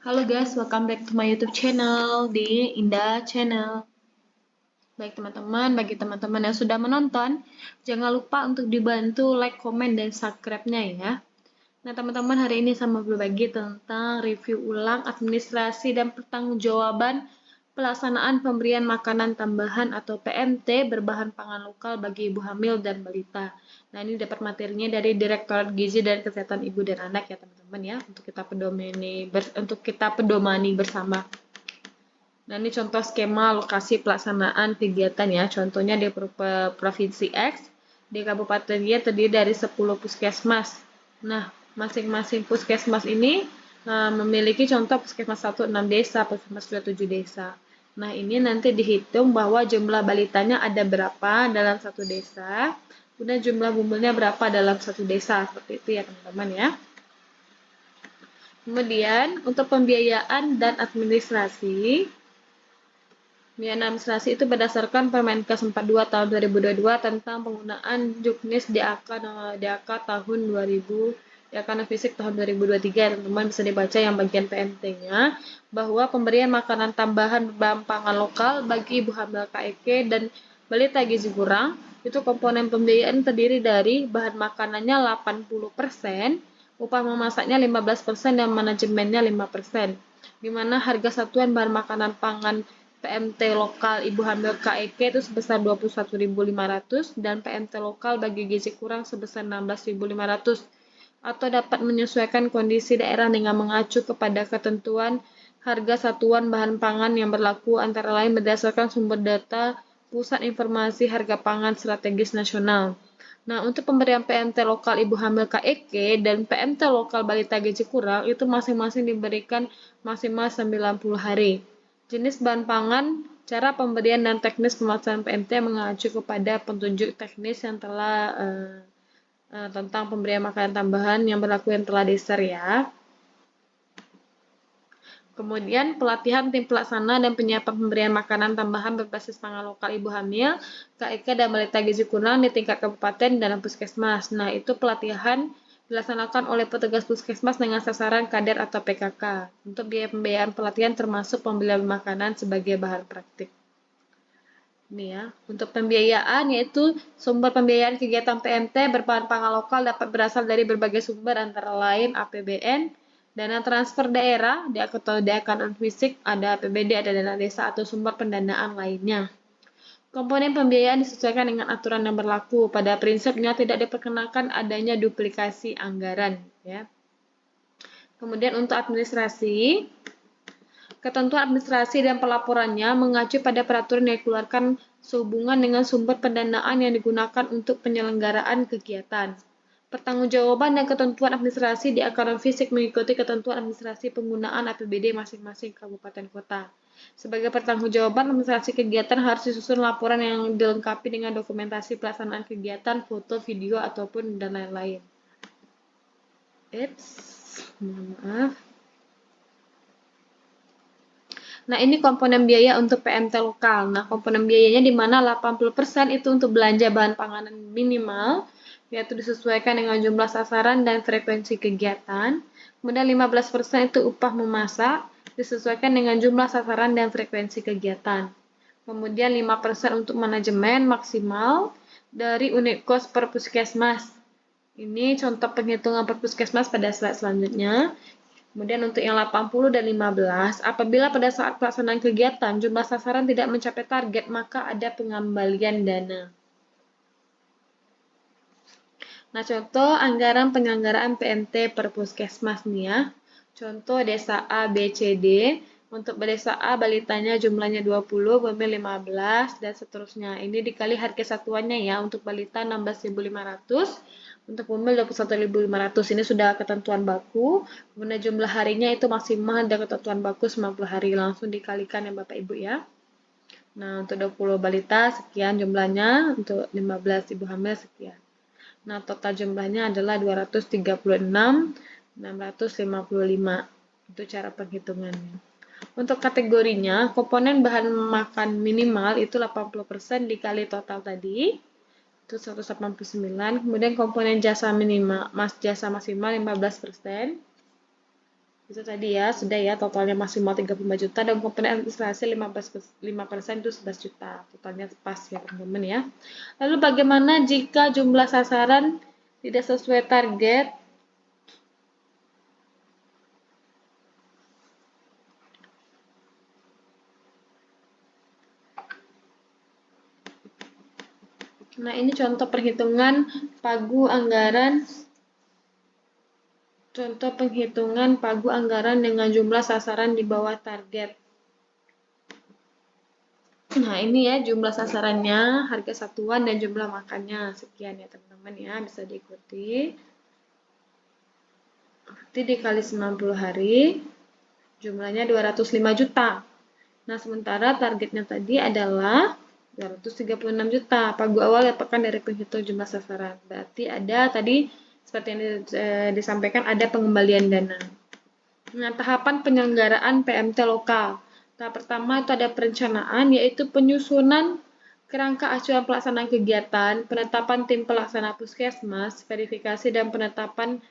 Halo guys, welcome back to my YouTube channel di Indah Channel. Baik teman-teman, bagi teman-teman yang sudah menonton, jangan lupa untuk dibantu like, komen, dan subscribe-nya ya. Nah teman-teman, hari ini saya mau berbagi tentang review ulang administrasi dan pertanggungjawaban pelaksanaan pemberian makanan tambahan atau PMT berbahan pangan lokal bagi ibu hamil dan balita. Nah ini dapat materinya dari Direktorat Gizi dan Kesehatan Ibu dan Anak ya teman-teman ya, untuk kita pedomani bersama. Nah ini contoh skema lokasi pelaksanaan kegiatan ya. Contohnya di Provinsi X, di Kabupaten Y terdiri dari 10 puskesmas. Nah, masing-masing puskesmas ini memiliki contoh puskesmas 1 6 desa, puskesmas 2 7 desa. Nah, ini nanti dihitung bahwa jumlah balitanya ada berapa dalam satu desa, kemudian jumlah bumilnya berapa dalam satu desa. Seperti itu ya teman-teman ya. Kemudian, untuk pembiayaan dan administrasi, pembiayaan administrasi itu berdasarkan Permenkes 42 tahun 2022 tentang penggunaan Juknis DAK tahun 2000, DAK Fisik tahun 2023. Teman-teman bisa dibaca yang bagian PMT-nya, bahwa pemberian makanan tambahan berbahan pangan lokal bagi ibu hamil KEK dan balita gizi kurang, itu komponen pembiayaan terdiri dari bahan makanannya 80%, upah memasaknya 15%, dan manajemennya 5%. Di mana harga satuan bahan makanan pangan PMT lokal ibu hamil KEK itu sebesar 21.500 dan PMT lokal bagi gizi kurang sebesar 16.500, atau dapat menyesuaikan kondisi daerah dengan mengacu kepada ketentuan harga satuan bahan pangan yang berlaku, antara lain berdasarkan sumber data Pusat Informasi Harga Pangan Strategis Nasional. Nah, untuk pemberian PMT lokal ibu hamil KEK dan PMT lokal balita gizi kurang itu masing-masing diberikan maksimal 90 hari. Jenis bahan pangan, cara pemberian dan teknis pelaksanaan PMT mengacu kepada petunjuk teknis yang telah tentang pemberian makanan tambahan yang berlaku yang telah di-share ya. Kemudian pelatihan tim pelaksana dan penyiapan pemberian makanan tambahan berbasis pangan lokal ibu hamil, KEK dan balita gizi kurang di tingkat kabupaten dan puskesmas. Nah, itu pelatihan dilaksanakan oleh petugas puskesmas dengan sasaran kader atau PKK. Untuk biaya pembiayaan pelatihan termasuk pembelian makanan sebagai bahan praktik. Ini ya, untuk pembiayaan yaitu sumber pembiayaan kegiatan PMT berbahan pangan lokal dapat berasal dari berbagai sumber antara lain APBN, dana transfer daerah, atau DAK non-fisik, ada APBD, ada dana desa atau sumber pendanaan lainnya. Komponen pembiayaan disesuaikan dengan aturan yang berlaku. Pada prinsipnya tidak diperkenakan adanya duplikasi anggaran ya. Kemudian untuk administrasi, ketentuan administrasi dan pelaporannya mengacu pada peraturan yang dikeluarkan sehubungan dengan sumber pendanaan yang digunakan untuk penyelenggaraan kegiatan. Pertanggungjawaban dan ketentuan administrasi di akaran fisik mengikuti ketentuan administrasi penggunaan APBD masing-masing kabupaten kota. Sebagai pertanggungjawaban administrasi kegiatan harus disusun laporan yang dilengkapi dengan dokumentasi pelaksanaan kegiatan, foto, video, ataupun dan lain-lain. Mohon maaf. Nah, ini komponen biaya untuk PMT lokal. Nah, komponen biayanya di mana 80% itu untuk belanja bahan panganan minimal, yaitu disesuaikan dengan jumlah sasaran dan frekuensi kegiatan. Kemudian 15% itu upah memasak, disesuaikan dengan jumlah sasaran dan frekuensi kegiatan. Kemudian 5% untuk manajemen maksimal dari unit kos per puskesmas. Ini contoh penghitungan per puskesmas pada slide selanjutnya. Kemudian untuk yang 80 dan 15, apabila pada saat pelaksanaan kegiatan jumlah sasaran tidak mencapai target, maka ada pengembalian dana. Nah, contoh anggaran penyelenggaraan PMT per puskesmas nih ya. Contoh desa A, B, C, D. Untuk desa A, balitanya jumlahnya 20, bumil 15, dan seterusnya. Ini dikali harga satuannya ya. Untuk balita 16.500, untuk bumil 21.500. Ini sudah ketentuan baku. Kemudian jumlah harinya itu maksimal dan ketentuan baku 90 hari. Langsung dikalikan ya Bapak Ibu ya. Nah, untuk 20 balita sekian jumlahnya, untuk 15 ibu hamil sekian. Nah, total jumlahnya adalah 236.655. Itu cara penghitungannya. Untuk kategorinya, komponen bahan makan minimal itu 80% dikali total tadi. Itu 189. Kemudian komponen jasa minimal, jasa maksimal 15%. Itu tadi ya, sudah ya, totalnya maksimal 35 juta dan komponen administrasi 5% itu 11 juta. Totalnya pas ya teman-teman ya. Lalu bagaimana jika jumlah sasaran tidak sesuai target? Nah, ini contoh perhitungan pagu anggaran. Contoh penghitungan pagu anggaran dengan jumlah sasaran di bawah target. Nah, ini ya jumlah sasarannya, harga satuan dan jumlah makannya. Sekian ya teman-teman ya, bisa diikuti. Nanti dikali 90 hari, jumlahnya 205 juta. Nah, sementara targetnya tadi adalah 236 juta. Pagu awal dapatkan dari penghitung jumlah sasaran. Berarti ada tadi, seperti yang disampaikan, ada pengembalian dana. Nah, tahapan penyelenggaraan PMT lokal. Tahap pertama itu ada perencanaan, yaitu penyusunan kerangka acuan pelaksanaan kegiatan, penetapan tim pelaksana puskesmas, verifikasi dan penetapan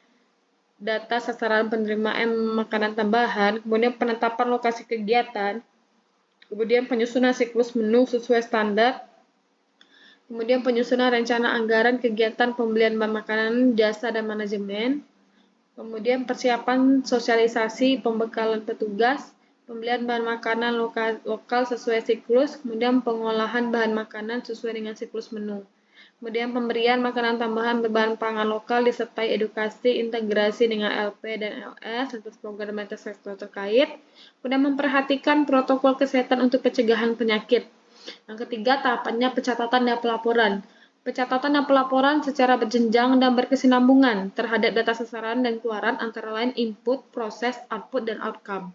data sasaran penerimaan makanan tambahan, kemudian penetapan lokasi kegiatan, kemudian penyusunan siklus menu sesuai standar, kemudian penyusunan rencana anggaran kegiatan pembelian bahan makanan, jasa, dan manajemen, kemudian persiapan sosialisasi pembekalan petugas, pembelian bahan makanan lokal sesuai siklus, kemudian pengolahan bahan makanan sesuai dengan siklus menu. Kemudian pemberian makanan tambahan berbahan pangan lokal disertai edukasi integrasi dengan LP dan LS atas program lintas sektor terkait. Kemudian memperhatikan protokol kesehatan untuk pencegahan penyakit. Yang ketiga, tahapannya pencatatan dan pelaporan. Pencatatan dan pelaporan secara berjenjang dan berkesinambungan terhadap data sasaran dan keluaran antara lain input, proses, output, dan outcome.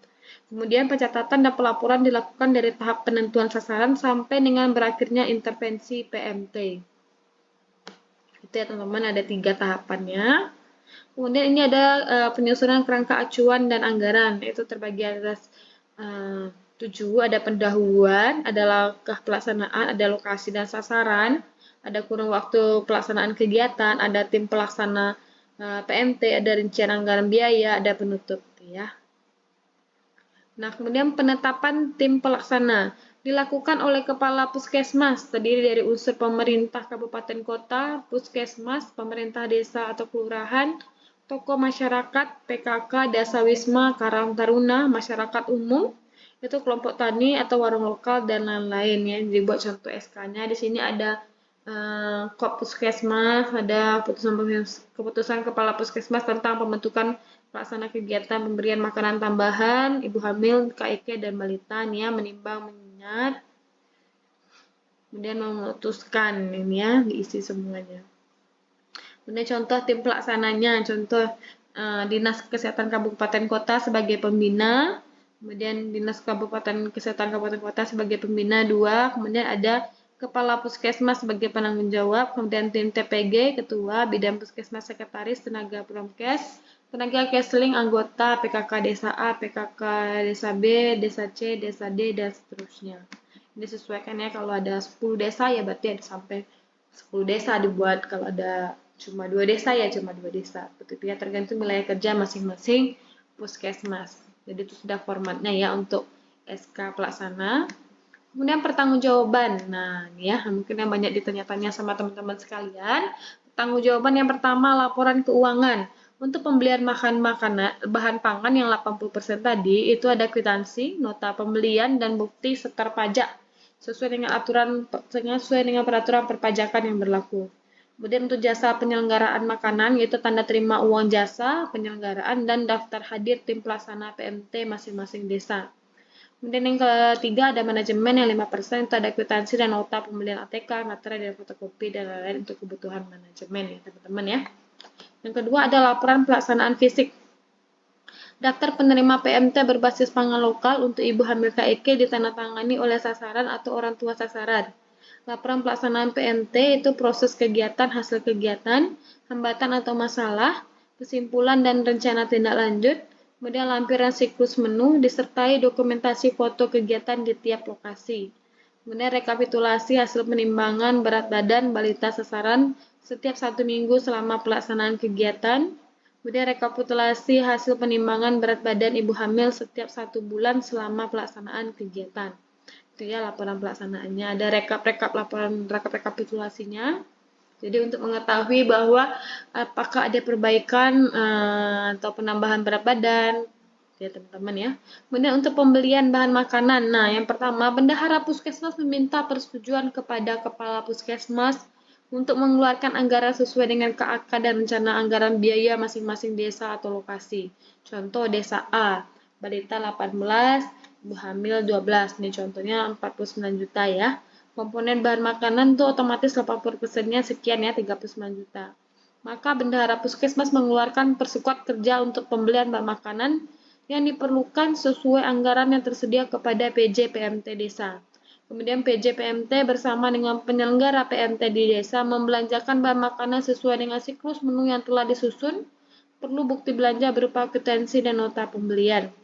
Kemudian pencatatan dan pelaporan dilakukan dari tahap penentuan sasaran sampai dengan berakhirnya intervensi PMT. Itu ya teman-teman, ada 3 tahapannya. Kemudian ini ada penyusunan kerangka acuan dan anggaran, itu terbagi atas 7, ada pendahuluan, ada langkah pelaksanaan, ada lokasi dan sasaran, ada kurun waktu pelaksanaan kegiatan, ada tim pelaksana PMT, ada rincian anggaran biaya, ada penutup ya. Nah, kemudian penetapan tim pelaksana dilakukan oleh Kepala Puskesmas, terdiri dari unsur pemerintah kabupaten kota, puskesmas, pemerintah desa atau kelurahan, tokoh masyarakat, PKK, Dasawisma, Karang Taruna, masyarakat umum, itu kelompok tani atau warung lokal dan lain-lain ya. Dibuat contoh SK-nya. Di sini ada Kop Puskesmas, ada keputusan Kepala Puskesmas tentang pembentukan pelaksana kegiatan pemberian makanan tambahan, ibu hamil, KIK, dan balita ya, menimbang mengingat, kemudian memutuskan ini ya, diisi semuanya. Kemudian contoh tim pelaksananya, contoh Dinas Kesehatan Kabupaten Kota sebagai pembina, kemudian Dinas Kesehatan Kabupaten Kota sebagai pembina 2, kemudian ada Kepala Puskesmas sebagai penanggung jawab, kemudian tim TPG, ketua, bidang puskesmas sekretaris, tenaga promkes, tenaga kesling, anggota, PKK Desa A, PKK Desa B, Desa C, Desa D, dan seterusnya. Ini disesuaikan ya, kalau ada 10 desa ya berarti ada sampai 10 desa dibuat, kalau ada cuma 2 desa ya cuma 2 desa. Begitu ya, tergantung wilayah kerja masing-masing puskesmas. Jadi itu sudah formatnya ya untuk SK pelaksana. Kemudian pertanggungjawaban. Nah, ini ya mungkin yang banyak ditanya-tanya sama teman-teman sekalian. Pertanggungjawaban yang pertama, laporan keuangan. Untuk pembelian bahan pangan yang 80% tadi, itu ada kwitansi, nota pembelian, dan bukti setor pajak sesuai dengan peraturan perpajakan yang berlaku. Kemudian untuk jasa penyelenggaraan makanan, yaitu tanda terima uang jasa penyelenggaraan dan daftar hadir tim pelaksana PMT masing-masing desa. Kemudian yang ketiga ada manajemen yang 5%, itu ada kwitansi dan nota pembelian ATK, materai dan fotokopi dan lain-lain untuk kebutuhan manajemen ya teman-teman ya. Yang kedua ada laporan pelaksanaan fisik. Daftar penerima PMT berbasis pangan lokal untuk ibu hamil KIK ditandatangani oleh sasaran atau orang tua sasaran. Laporan pelaksanaan PMT itu proses kegiatan, hasil kegiatan, hambatan atau masalah, kesimpulan dan rencana tindak lanjut, kemudian lampiran siklus menu, disertai dokumentasi foto kegiatan di tiap lokasi. Kemudian rekapitulasi hasil penimbangan berat badan balita sasaran setiap 1 minggu selama pelaksanaan kegiatan, Kemudian rekapitulasi hasil penimbangan berat badan ibu hamil setiap 1 bulan selama pelaksanaan kegiatan. Itu ya laporan pelaksanaannya. Ada rekapitulasinya. Jadi untuk mengetahui bahwa apakah ada perbaikan atau penambahan berat badan, ya teman-teman ya. Kemudian untuk pembelian bahan makanan. Nah, yang pertama, bendahara puskesmas meminta persetujuan kepada kepala puskesmas untuk mengeluarkan anggaran sesuai dengan KAK dan rencana anggaran biaya masing-masing desa atau lokasi. Contoh desa A, balita 18, ibu hamil 12. Ini contohnya 49 juta ya. Komponen bahan makanan tuh otomatis 80%-nya sekian ya, 39 juta. Maka bendahara puskesmas mengeluarkan persekuat kerja untuk pembelian bahan makanan yang diperlukan sesuai anggaran yang tersedia kepada PJ PMT desa. Kemudian PJ PMT bersama dengan penyelenggara PMT di desa membelanjakan bahan makanan sesuai dengan siklus menu yang telah disusun. Perlu bukti belanja berupa kwitansi dan nota pembelian.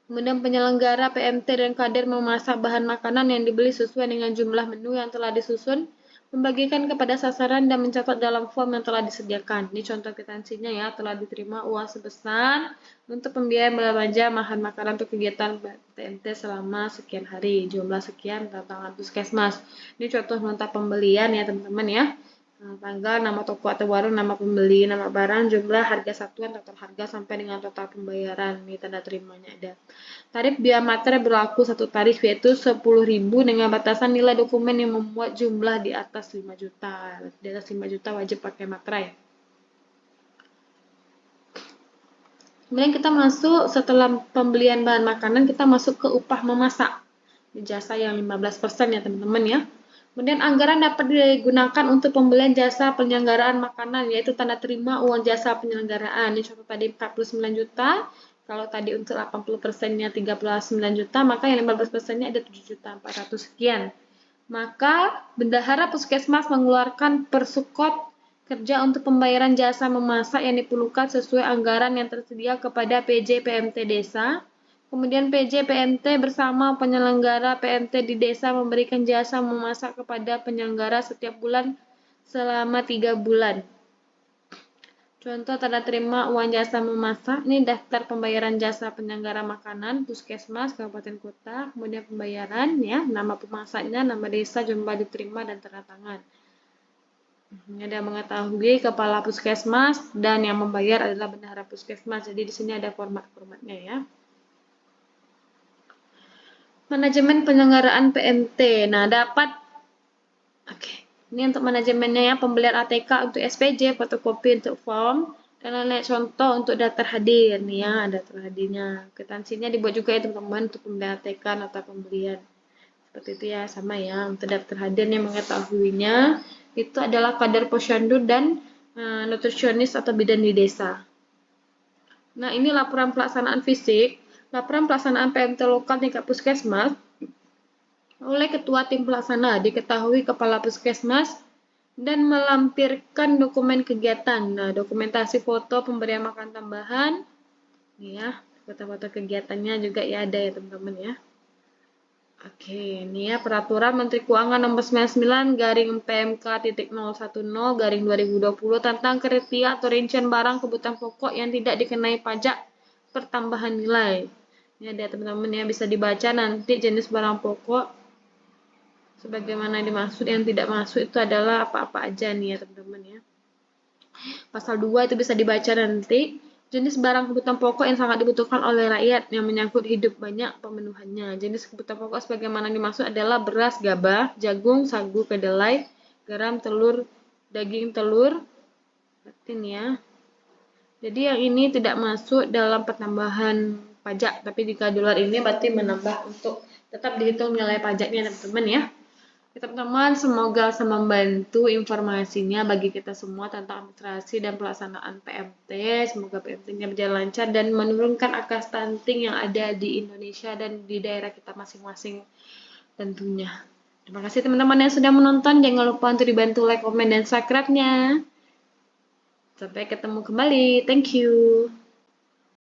Kemudian penyelenggara PMT dan kader memasak bahan makanan yang dibeli sesuai dengan jumlah menu yang telah disusun, membagikan kepada sasaran dan mencatat dalam form yang telah disediakan. Ini contoh kwitansinya ya, telah diterima uang sebesar untuk pembiayaan belanja bahan makanan untuk kegiatan PMT selama sekian hari, jumlah sekian tantangan puskesmas. Ini contoh nota pembelian ya teman-teman ya. Tanggal, nama toko atau warung, nama pembeli, nama barang, jumlah, harga satuan, total harga, sampai dengan total pembayaran. Ini tanda terimanya ada. Tarif biaya materai berlaku satu tarif yaitu 10.000 dengan batasan nilai dokumen yang memuat jumlah di atas 5 juta. Di atas 5 juta wajib pakai materai. Kemudian kita masuk setelah pembelian bahan makanan, kita masuk ke upah memasak. Di jasa yang 15% ya teman-teman ya. Kemudian anggaran dapat digunakan untuk pembelian jasa penyelenggaraan makanan, yaitu tanda terima uang jasa penyelenggaraan. Ini contoh tadi 49 juta, kalau tadi untuk 80%-nya 39 juta, maka yang 15%-nya ada 7.400.000 sekian. Maka bendahara puskesmas mengeluarkan persukot kerja untuk pembayaran jasa memasak yang diperlukan sesuai anggaran yang tersedia kepada PJ PMT desa. Kemudian PJ PMT bersama penyelenggara PMT di desa memberikan jasa memasak kepada penyelenggara setiap bulan selama 3 bulan. Contoh tanda terima uang jasa memasak, ini daftar pembayaran jasa penyelenggara makanan, puskesmas, kabupaten kota, kemudian pembayaran, ya, nama pemasaknya, nama desa, jumlah diterima, dan tanda tangan. Ini ada mengetahui kepala puskesmas dan yang membayar adalah bendahara puskesmas. Jadi di sini ada format-formatnya ya. Manajemen penyelenggaraan PMT. Nah, ini untuk manajemennya ya, pembelian ATK untuk SPJ, fotokopi untuk form, dan lain-lain contoh untuk daftar hadir nih ya, daftar hadirnya. Kwitansinya dibuat juga ya teman-teman untuk pembelian ATK, nota pembelian. Seperti itu ya, sama ya. Untuk daftar hadirnya mengetahuinya itu adalah kader posyandu dan nutrisionis atau bidan di desa. Nah, ini laporan pelaksanaan fisik. Laporan pelaksanaan PMT lokal tingkat puskesmas oleh ketua tim pelaksana, diketahui kepala puskesmas dan melampirkan dokumen kegiatan. Nah, dokumentasi foto pemberian makan tambahan. Ini ya, foto-foto kegiatannya juga ya ada ya teman-teman ya. Oke, ini ya peraturan Menteri Keuangan nomor 99 garing PMK.010 garing 2020 tentang kriteria atau rincian barang kebutuhan pokok yang tidak dikenai pajak pertambahan nilai. Ini ada teman-teman ya, bisa dibaca nanti jenis barang pokok sebagaimana dimaksud. Yang tidak masuk itu adalah apa-apa aja nih ya teman-teman ya. Pasal 2 itu bisa dibaca nanti. Jenis barang kebutuhan pokok yang sangat dibutuhkan oleh rakyat yang menyangkut hidup banyak pemenuhannya. Jenis kebutuhan pokok sebagaimana dimaksud adalah beras, gabah, jagung, sagu, kedelai, garam, telur, daging telur. Ini ya. Jadi yang ini tidak masuk dalam pertambahan pajak, tapi jika dolar ini berarti menambah untuk tetap dihitung nilai pajaknya teman-teman ya. Teman-teman, semoga bisa membantu informasinya bagi kita semua tentang administrasi dan pelaksanaan PMT. Semoga PMT-nya berjalan lancar dan menurunkan angka stunting yang ada di Indonesia dan di daerah kita masing-masing tentunya. Terima kasih teman-teman yang sudah menonton. Jangan lupa untuk dibantu like, komen, dan subscribe-nya. Sampai ketemu kembali. Thank you.